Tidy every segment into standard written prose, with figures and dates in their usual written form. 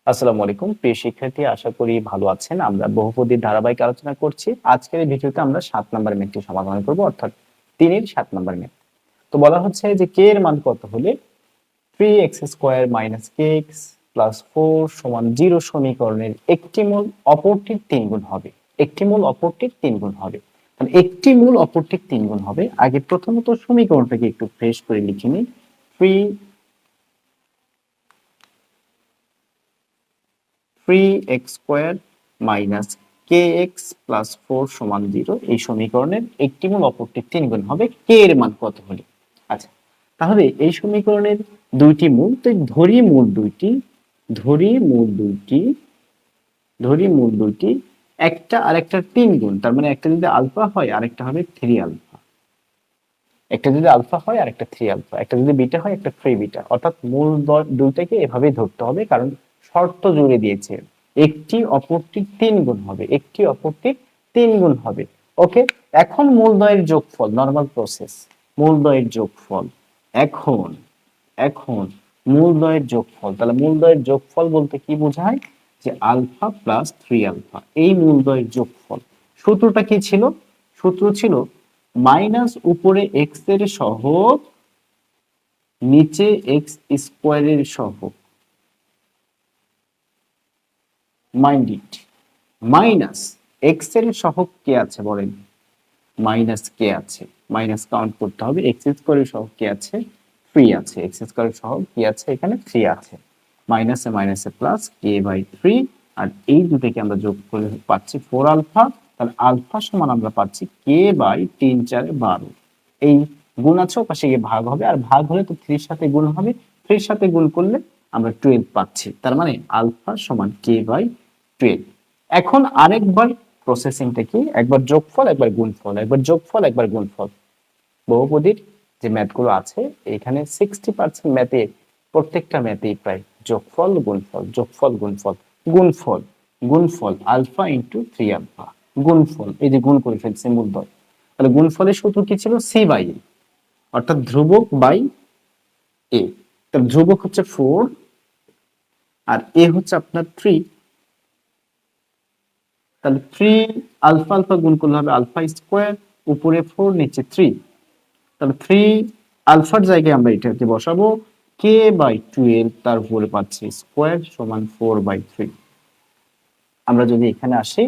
আসসালামু আলাইকুম প্রিয় শিক্ষার্থী, আশা করি ভালো আছেন। আমরা বহুপদীর ধারাবাহিক আলোচনা করছি। আজকের এই ভিডিওতে আমরা 7 নাম্বার ম্যাথটি সমাধান করব, অর্থাৎ 3 এর 7 নাম্বার ম্যাথ। তো বলা হচ্ছে যে k এর মান কত হলে 3x² - kx + 4 = 0 সমীকরণের একটি মূল অপরটির 3 গুণ হবে। একটি মূল অপরটির 3 গুণ হবে। তাহলে একটি মূল অপরটির 3 গুণ হবে। আগে প্রথমত সমীকরণটাকে একটু ফ্রেশ করে লিখে নিই। 3x² - kx + 4 = 0 এই সমীকরণের একটি মূল অপরটির 3 গুণ হবে k এর মান কত হলে। আচ্ছা, তাহলে এই সমীকরণের দুইটি মূল, তো ধরি মূল দুইটি, ধরি মূল দুইটি একটা আর একটা 3 গুণ, তার মানে একটা যদি আলফা হয় আরেকটা হবে 3 আলফা, একটা যদি আলফা হয় আর একটা 3 আলফা, একটা যদি বিটা হয় একটা 3 বিটা। অর্থাৎ মূল দুইটাকে এভাবেই ধরতে হবে, কারণ শর্ত জুড়ে দিয়েছে একটি অপরটির 3 গুণ হবে, একটি অপরটির 3 গুণ হবে। ওকে, এখন মূলদ্বয়ের যোগফল, নরমাল প্রসেস, মূলদ্বয়ের যোগফল। এখন এখন মূলদ্বয়ের যোগফল, তাহলে মূলদ্বয়ের যোগফল বলতে কি বোঝায়? যে আলফা প্লাস 3 আলফা, এই মূলদ্বয়ের যোগফল। সূত্রটা কি ছিল? সূত্র ছিল মাইনাস উপরে এক্স এর সহগ নিচে এক্স স্কোয়ারের সহগ, মাইন্ড ইট, মাইনাস এক্স এর সহগ কে আছে বলেন? মাইনাস কে আছে, মাইনাস কাউন্ট করতে হবে। এক্স স্কোয়ারের সহগ কে আছে? 3 আছে। এক্স স্কোয়ারের সহগ কি আছে? এখানে 3 আছে। মাইনাসে মাইনাসে প্লাস k/3, আর এই দুটোকে আমরা যোগ করে পাচ্ছি 4 আলফা। তাহলে আলফা সমান আমরা পাচ্ছি k/3 4 12। এই গুণ আছে, ওপাশে গিয়ে ভাগ হবে, আর ভাগ হলে তো 3 এর সাথে গুণ হবে, 3 এর সাথে গুণ করলে আমরা 12 পাচ্ছি। তার মানে আলফা সমান k/12। এখন আরেকবার প্রসেসিংটা কি, একবার যোগফল একবার গুণফল, একবার যোগফল একবার গুণফল। বহুপদীর যে ম্যাথগুলো আছে এখানে 60% ম্যাথে, প্রত্যেকটা ম্যাথেই প্রায় যোগফল গুণফল, যোগফল গুণফল, গুণফল গুণফল, আলফা ইন্টু 3 আলফা, গুণফল, এই যে গুণ করে ফেলছে মূলদয়। তাহলে গুণফলের সূত্র কি ছিল? c/a, অর্থাৎ ধ্রুবক বাই a। তাহলে ধ্রুবক হচ্ছে 4 আর a হচ্ছে আপনার 3। তাহলে 3 আলফা আলফা গুণ করলে হবে আলফা স্কোয়ার, উপরে 4 নিচে 3। তাহলে 3 আলফার জায়গায় আমরা এটাকে বসাবো k/12, তার উপরে পাচ্ছি স্কোয়ার সমান 4/3। আমরা যদি এখানে আসি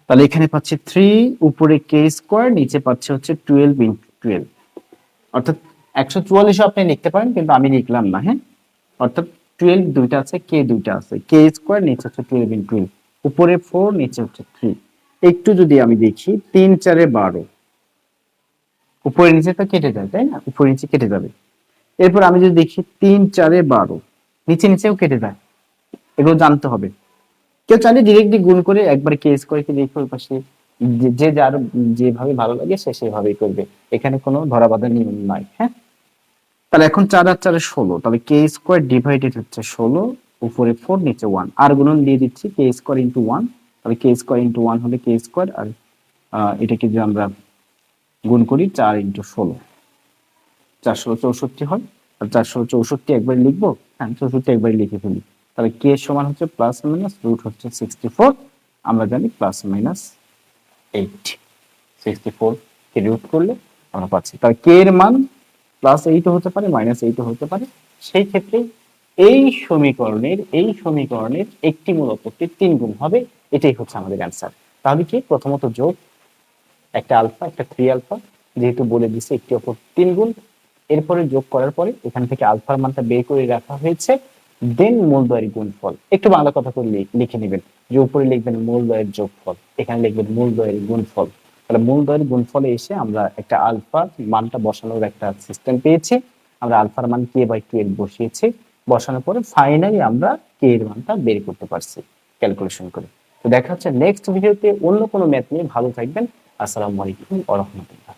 তাহলে এখানে পাচ্ছি 3 উপরে k স্কোয়ার, নিচে পাচ্ছি হচ্ছে 12 ইন্টু 12, অর্থাৎ 144 আপনি লিখতে পারেন, কিন্তু আমি লিখলাম না। হ্যাঁ, অর্থাৎ 12 দুইটা আছে, k দুইটা আছে, k স্কোয়ার নিচে হচ্ছে 12 ইন্টু 12, উপরে 4 নিচে হচ্ছে 3। একটু যদি আমি দেখি 3 4 12, উপরে নিচে তো কেটে যায়, তাই না? উপরে নিচে কেটে যাবে। এরপর আমি যদি দেখি 3 4 12, নিচে নিচেও কেটে যায়, এগুলো জানতে হবে। কেউ চাইলে ডিরেক্টলি গুণ করে একবার কেস করে কি লিখে ওই পাশে, যে যার যেভাবে ভালো লাগে সে সেভাবেই করবে, এখানে কোনো ধরা বাঁধা নিয়ম নাই। হ্যাঁ, তাহলে এখন 4 আর 4 16, তবে কে স্কোয়ার ডিভাইডেড হচ্ছে 16, উপরে 4 নিচে 1, আর গুণন দিয়ে দিচ্ছি কে স্কোয়ার ইন্টু 1। তবে কে স্কোয়ার ইন্টু 1 হলে কে স্কোয়ার, আর এটাকে যদি আমরা গুণ করি 4 ইন্টু 16, 4 16 64 হয়। আর 4 16 64 একবার লিখবো, হ্যাঁ 64 একবার লিখে ফেলি। তাহলে কে সমান হচ্ছে প্লাস মাইনাস রুট হচ্ছে 64, আমরা জানি প্লাস মাইনাস 8। 64 কে রুট করলে আমরা পাচ্ছি, তাহলে কে এর মান প্লাস 8 হতে পারে, মাইনাস 8 হতে পারে। সেই ক্ষেত্রে এই সমীকরণের একটি মূল অপরটির 3 গুণ হবে। এটাই হচ্ছে আমাদের অ্যান্সার। তাহলে কি, প্রথমত যোগ একটা আলফা একটা 3 আলফা, যেহেতু বলে দিছে একটি অপর 3 গুণ, এরপরে যোগ করার পরে এখান থেকে আলফার মানটা বের করে রাখা হয়েছে, দেন মূলদ্বয়ের গুণফল। একটু বাংলা কথা করে লিখে নেবেন, যে উপরে লিখবেন মূলদ্বয়ের যোগফল, এখানে লিখবেন মূলদ্বয়ের গুণফল। তাহলে মূলদ্বয়ের গুণফলে এসে আমরা একটা আলফা মানটা বসানোর একটা সিস্টেম পেয়েছি। আমরা আলফার মান k/12 বসিয়েছি, বসানোর পরে ফাইনালি আমরা কে এর মানটা বের করতে পারছি ক্যালকুলেশন করে। তো দেখা হচ্ছে নেক্সট ভিডিওতে অন্য কোনো ম্যাথ নিয়ে। ভালো থাকবেন। আসসালামু আলাইকুম ওয়া রাহমাতুল্লাহ।